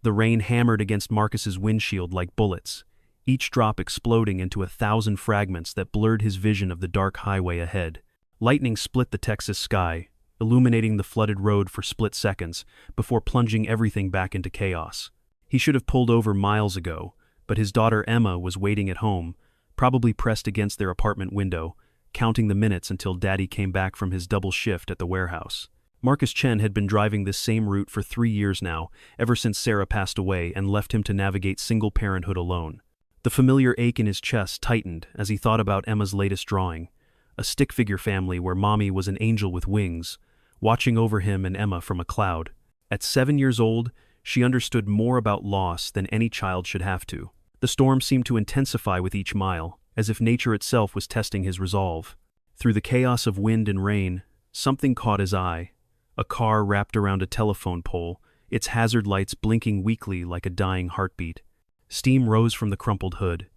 The rain hammered against Marcus's windshield like bullets, each drop exploding into 1,000 fragments that blurred his vision of the dark highway ahead. Lightning split the Texas sky, illuminating the flooded road for split seconds before plunging everything back into chaos. He should have pulled over miles ago, but his daughter Emma was waiting at home, probably pressed against their apartment window, counting the minutes until Daddy came back from his double shift at the warehouse. Marcus Chen had been driving this same route for 3 years now, ever since Sarah passed away and left him to navigate single parenthood alone. The familiar ache in his chest tightened as he thought about Emma's latest drawing, a stick figure family where Mommy was an angel with wings, watching over him and Emma from a cloud. At 7 years old, she understood more about loss than any child should have to. The storm seemed to intensify with each mile, as if nature itself was testing his resolve. Through the chaos of wind and rain, something caught his eye. A car wrapped around a telephone pole, its hazard lights blinking weakly like a dying heartbeat. Steam rose from the crumpled hood,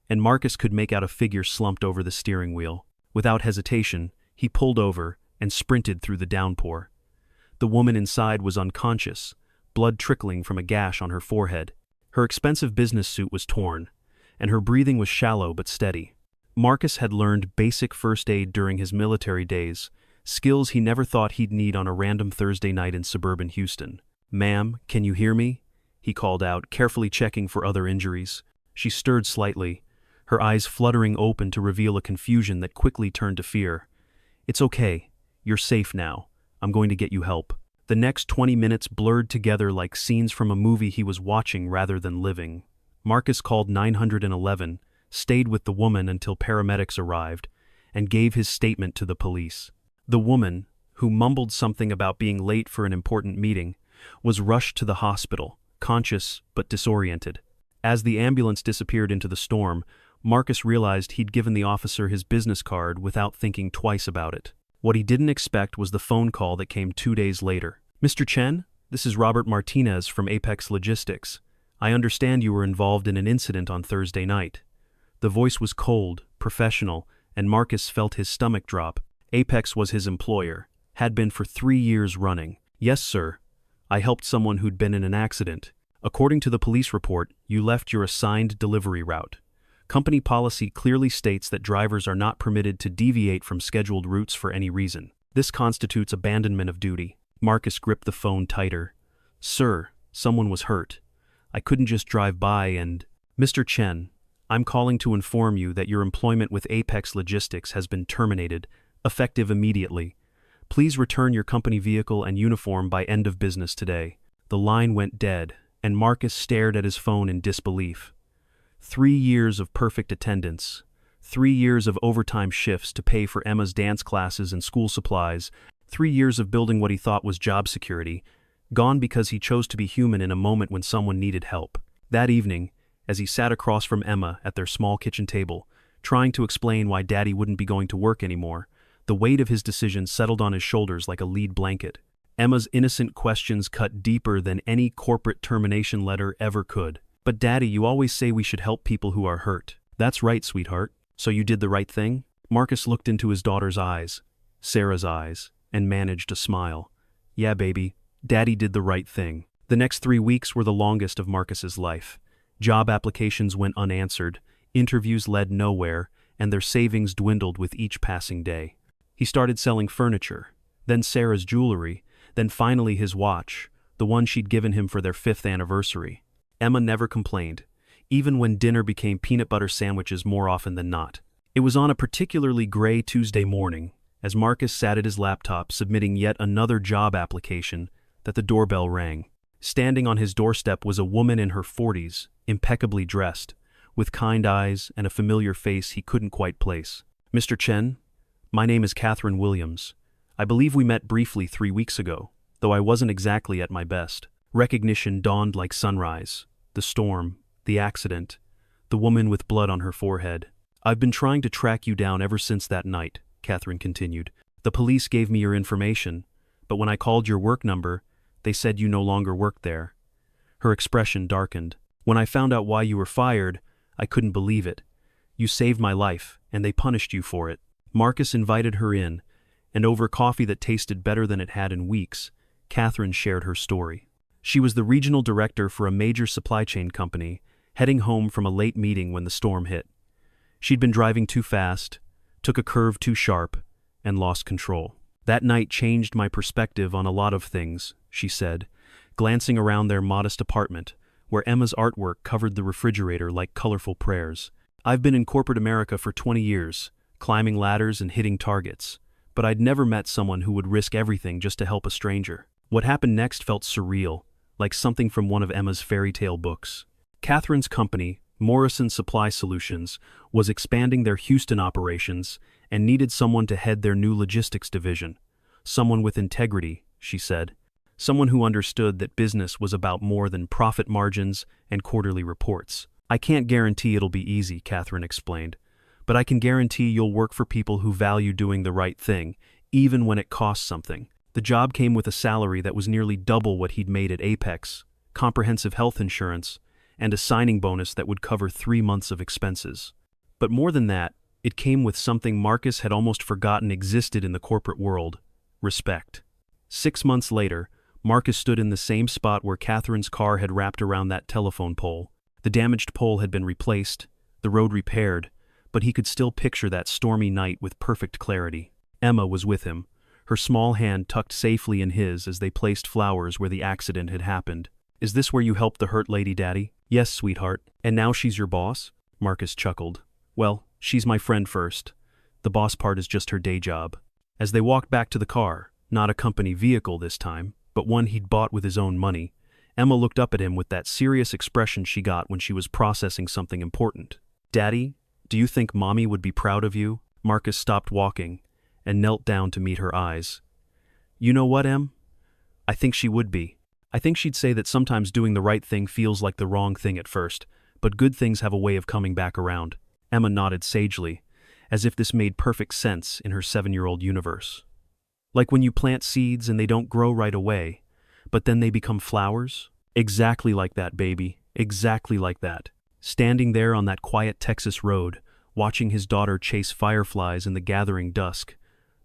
and Marcus could make out a figure slumped over the steering wheel. Without hesitation, he pulled over and sprinted through the downpour. The woman inside was unconscious, blood trickling from a gash on her forehead. Her expensive business suit was torn, and her breathing was shallow but steady. Marcus had learned basic first aid during his military days, skills he never thought he'd need on a random Thursday night in suburban Houston. "Ma'am, can you hear me?" he called out, carefully checking for other injuries. She stirred slightly, her eyes fluttering open to reveal a confusion that quickly turned to fear. "It's okay. You're safe now. I'm going to get you help." The next 20 minutes blurred together like scenes from a movie he was watching rather than living. Marcus called 911, stayed with the woman until paramedics arrived, and gave his statement to the police. The woman, who mumbled something about being late for an important meeting, was rushed to the hospital, conscious but disoriented. As the ambulance disappeared into the storm, Marcus realized he'd given the officer his business card without thinking twice about it. What he didn't expect was the phone call that came 2 days later. "Mr. Chen, this is Robert Martinez from Apex Logistics. I understand you were involved in an incident on Thursday night." The voice was cold, professional, and Marcus felt his stomach drop. Apex was his employer, had been for 3 years running. "Yes, sir. I helped someone who'd been in an accident. According to the police report, you left your assigned delivery route. Company policy clearly states that drivers are not permitted to deviate from scheduled routes for any reason. This constitutes abandonment of duty." Marcus gripped the phone tighter. "Sir, someone was hurt. I couldn't just drive by and—" "Mr. Chen, I'm calling to inform you that your employment with Apex Logistics has been terminated, effective immediately. Please return your company vehicle and uniform by end of business today." The line went dead, and Marcus stared at his phone in disbelief. 3 years of perfect attendance, 3 years of overtime shifts to pay for Emma's dance classes and school supplies, 3 years of building what he thought was job security, gone because he chose to be human in a moment when someone needed help. That evening, as he sat across from Emma at their small kitchen table, trying to explain why Daddy wouldn't be going to work anymore, the weight of his decision settled on his shoulders like a lead blanket. Emma's innocent questions cut deeper than any corporate termination letter ever could. "But Daddy, you always say we should help people who are hurt." "That's right, sweetheart. So you did the right thing?" Marcus looked into his daughter's eyes, Sarah's eyes, and managed a smile. "Yeah, baby, Daddy did the right thing." The next 3 weeks were the longest of Marcus's life. Job applications went unanswered, interviews led nowhere, and their savings dwindled with each passing day. He started selling furniture, then Sarah's jewelry, then finally his watch, the one she'd given him for their 5th anniversary. Emma never complained, even when dinner became peanut butter sandwiches more often than not. It was on a particularly gray Tuesday morning, as Marcus sat at his laptop submitting yet another job application, that the doorbell rang. Standing on his doorstep was a woman in her 40s, impeccably dressed, with kind eyes and a familiar face he couldn't quite place. "Mr. Chen, my name is Catherine Williams. I believe we met briefly 3 weeks ago, though I wasn't exactly at my best." Recognition dawned like sunrise. The storm, the accident, the woman with blood on her forehead. "I've been trying to track you down ever since that night," Catherine continued. "The police gave me your information, but when I called your work number, they said you no longer worked there." Her expression darkened. "When I found out why you were fired, I couldn't believe it. You saved my life, and they punished you for it." Marcus invited her in, and over coffee that tasted better than it had in weeks, Catherine shared her story. She was the regional director for a major supply chain company, heading home from a late meeting when the storm hit. She'd been driving too fast, took a curve too sharp, and lost control. "That night changed my perspective on a lot of things," she said, glancing around their modest apartment, where Emma's artwork covered the refrigerator like colorful prayers. "I've been in corporate America for 20 years, climbing ladders and hitting targets, but I'd never met someone who would risk everything just to help a stranger." What happened next felt surreal, like something from one of Emma's fairy tale books. Catherine's company, Morrison Supply Solutions, was expanding their Houston operations and needed someone to head their new logistics division. "Someone with integrity," she said. "Someone who understood that business was about more than profit margins and quarterly reports." "I can't guarantee it'll be easy," Catherine explained, "but I can guarantee you'll work for people who value doing the right thing, even when it costs something." The job came with a salary that was nearly double what he'd made at Apex, comprehensive health insurance, and a signing bonus that would cover 3 months of expenses. But more than that, it came with something Marcus had almost forgotten existed in the corporate world: respect. 6 months later, Marcus stood in the same spot where Catherine's car had wrapped around that telephone pole. The damaged pole had been replaced, the road repaired, but he could still picture that stormy night with perfect clarity. Emma was with him, her small hand tucked safely in his as they placed flowers where the accident had happened. "Is this where you helped the hurt lady, Daddy?" "Yes, sweetheart." "And now she's your boss?" Marcus chuckled. "Well, she's my friend first. The boss part is just her day job." As they walked back to the car, not a company vehicle this time, but one he'd bought with his own money, Emma looked up at him with that serious expression she got when she was processing something important. "Daddy, do you think Mommy would be proud of you?" Marcus stopped walking and knelt down to meet her eyes. "You know what, Em? I think she would be. I think she'd say that sometimes doing the right thing feels like the wrong thing at first, but good things have a way of coming back around." Emma nodded sagely, as if this made perfect sense in her 7-year-old universe. "Like when you plant seeds and they don't grow right away, but then they become flowers?" "Exactly like that, baby. Exactly like that." Standing there on that quiet Texas road, watching his daughter chase fireflies in the gathering dusk,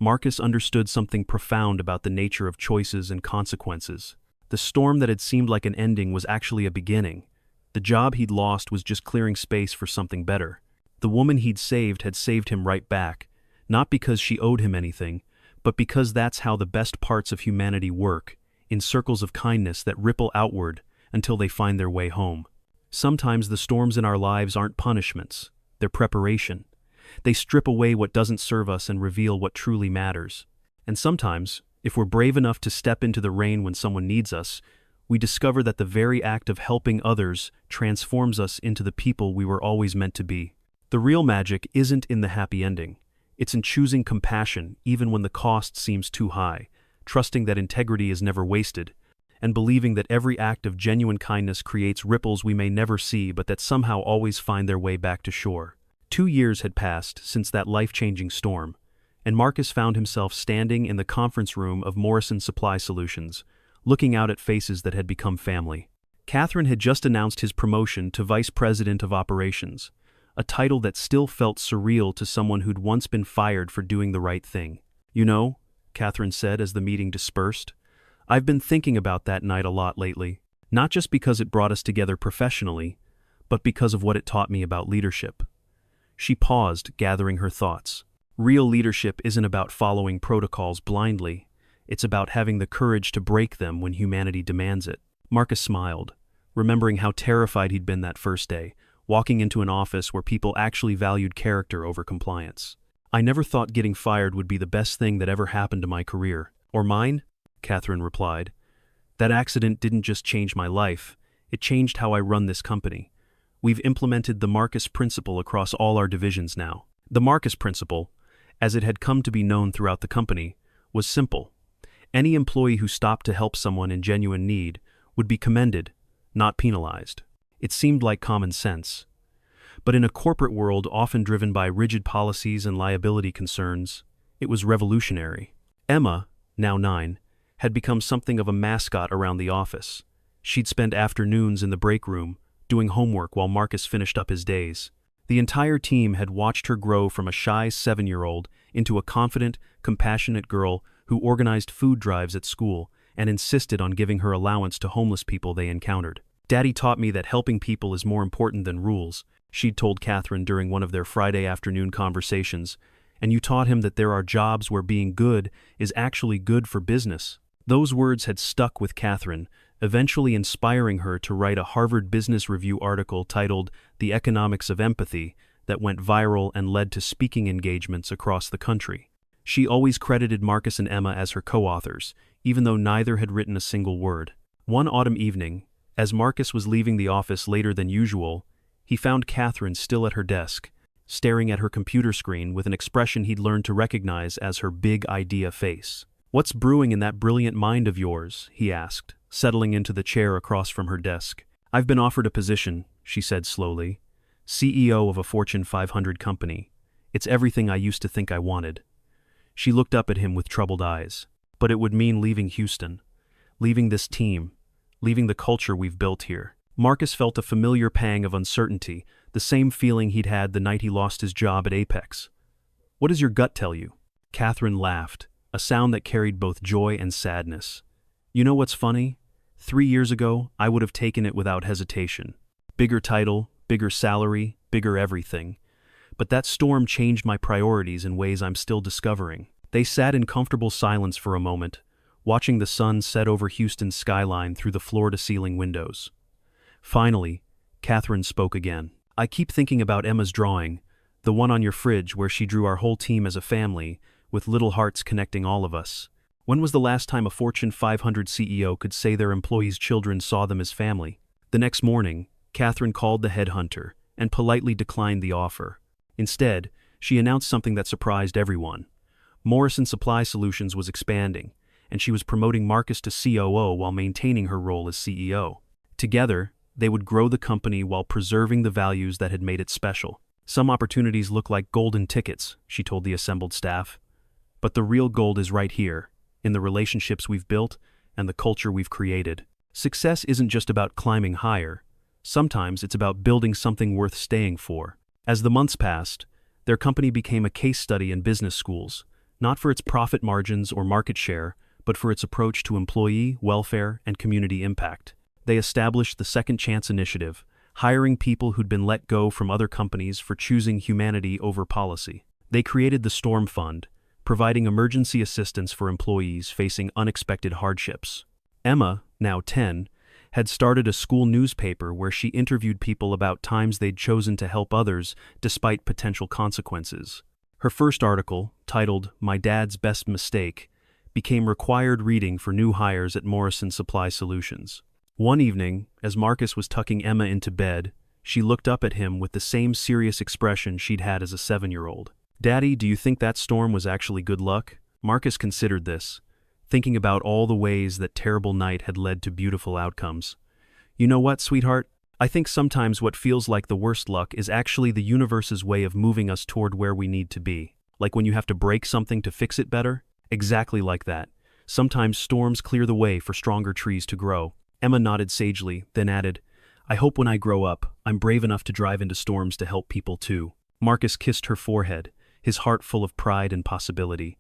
Marcus understood something profound about the nature of choices and consequences. The storm that had seemed like an ending was actually a beginning. The job he'd lost was just clearing space for something better. The woman he'd saved had saved him right back, not because she owed him anything, but because that's how the best parts of humanity work, in circles of kindness that ripple outward until they find their way home. Sometimes the storms in our lives aren't punishments, they're preparation. They strip away what doesn't serve us and reveal what truly matters. And sometimes, if we're brave enough to step into the rain when someone needs us, we discover that the very act of helping others transforms us into the people we were always meant to be. The real magic isn't in the happy ending. It's in choosing compassion even when the cost seems too high, trusting that integrity is never wasted, and believing that every act of genuine kindness creates ripples we may never see but that somehow always find their way back to shore. 2 years had passed since that life-changing storm, and Marcus found himself standing in the conference room of Morrison Supply Solutions, looking out at faces that had become family. Catherine had just announced his promotion to Vice President of Operations, a title that still felt surreal to someone who'd once been fired for doing the right thing. "You know," Catherine said as the meeting dispersed, "I've been thinking about that night a lot lately, not just because it brought us together professionally, but because of what it taught me about leadership." She paused, gathering her thoughts. Real leadership isn't about following protocols blindly. It's about having the courage to break them when humanity demands it. Marcus smiled, remembering how terrified he'd been that first day, walking into an office where people actually valued character over compliance. "I never thought getting fired would be the best thing that ever happened to my career." "Or mine?" Catherine replied. "That accident didn't just change my life, it changed how I run this company. We've implemented the Marcus Principle across all our divisions now." The Marcus Principle, as it had come to be known throughout the company, was simple. Any employee who stopped to help someone in genuine need would be commended, not penalized. It seemed like common sense. But in a corporate world often driven by rigid policies and liability concerns, it was revolutionary. Emma, now 9, had become something of a mascot around the office. She'd spend afternoons in the break room, doing homework while Marcus finished up his days. The entire team had watched her grow from a shy 7-year-old into a confident, compassionate girl who organized food drives at school and insisted on giving her allowance to homeless people they encountered. "Daddy taught me that helping people is more important than rules," she'd told Catherine during one of their Friday afternoon conversations, "and you taught him that there are jobs where being good is actually good for business." Those words had stuck with Catherine, eventually inspiring her to write a Harvard Business Review article titled "The Economics of Empathy" that went viral and led to speaking engagements across the country. She always credited Marcus and Emma as her co-authors, even though neither had written a single word. One autumn evening, as Marcus was leaving the office later than usual, he found Catherine still at her desk, staring at her computer screen with an expression he'd learned to recognize as her big idea face. "What's brewing in that brilliant mind of yours?" he asked, settling into the chair across from her desk. "I've been offered a position," she said slowly. "CEO of a Fortune 500 company. It's everything I used to think I wanted." She looked up at him with troubled eyes. "But it would mean leaving Houston. Leaving this team. Leaving the culture we've built here." Marcus felt a familiar pang of uncertainty, the same feeling he'd had the night he lost his job at Apex. "What does your gut tell you?" Catherine laughed, a sound that carried both joy and sadness. "You know what's funny? 3 years ago, I would have taken it without hesitation. Bigger title, bigger salary, bigger everything. But that storm changed my priorities in ways I'm still discovering." They sat in comfortable silence for a moment, watching the sun set over Houston's skyline through the floor-to-ceiling windows. Finally, Catherine spoke again. "I keep thinking about Emma's drawing, the one on your fridge where she drew our whole team as a family, with little hearts connecting all of us. When was the last time a Fortune 500 CEO could say their employees' children saw them as family?" The next morning, Catherine called the headhunter and politely declined the offer. Instead, she announced something that surprised everyone. Morrison Supply Solutions was expanding, and she was promoting Marcus to COO while maintaining her role as CEO. Together, they would grow the company while preserving the values that had made it special. "Some opportunities look like golden tickets," she told the assembled staff. "But the real gold is right here, in the relationships we've built and the culture we've created. Success isn't just about climbing higher. Sometimes it's about building something worth staying for." As the months passed, their company became a case study in business schools, not for its profit margins or market share, but for its approach to employee, welfare, and community impact. They established the Second Chance Initiative, hiring people who'd been let go from other companies for choosing humanity over policy. They created the Storm Fund, providing emergency assistance for employees facing unexpected hardships. Emma, now 10, had started a school newspaper where she interviewed people about times they'd chosen to help others despite potential consequences. Her first article, titled "My Dad's Best Mistake," became required reading for new hires at Morrison Supply Solutions. One evening, as Marcus was tucking Emma into bed, she looked up at him with the same serious expression she'd had as a 7-year-old. "Daddy, do you think that storm was actually good luck?" Marcus considered this, thinking about all the ways that terrible night had led to beautiful outcomes. "You know what, sweetheart? I think sometimes what feels like the worst luck is actually the universe's way of moving us toward where we need to be. Like when you have to break something to fix it better? Exactly like that. Sometimes storms clear the way for stronger trees to grow." Emma nodded sagely, then added, "I hope when I grow up, I'm brave enough to drive into storms to help people too." Marcus kissed her forehead, his heart full of pride and possibility.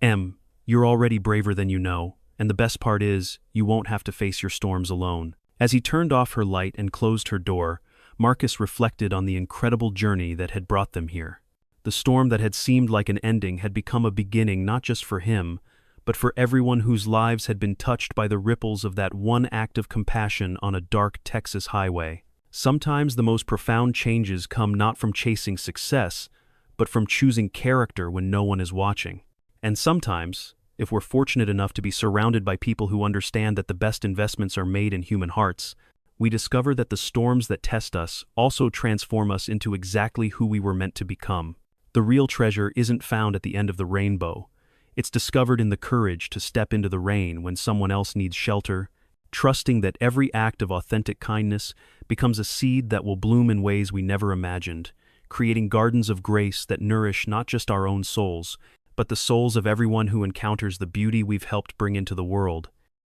"Em, you're already braver than you know, and the best part is, you won't have to face your storms alone." As he turned off her light and closed her door, Marcus reflected on the incredible journey that had brought them here. The storm that had seemed like an ending had become a beginning not just for him, but for everyone whose lives had been touched by the ripples of that one act of compassion on a dark Texas highway. Sometimes the most profound changes come not from chasing success, but from choosing character when no one is watching. And sometimes, if we're fortunate enough to be surrounded by people who understand that the best investments are made in human hearts, we discover that the storms that test us also transform us into exactly who we were meant to become. The real treasure isn't found at the end of the rainbow. It's discovered in the courage to step into the rain when someone else needs shelter, trusting that every act of authentic kindness becomes a seed that will bloom in ways we never imagined, creating gardens of grace that nourish not just our own souls, but the souls of everyone who encounters the beauty we've helped bring into the world.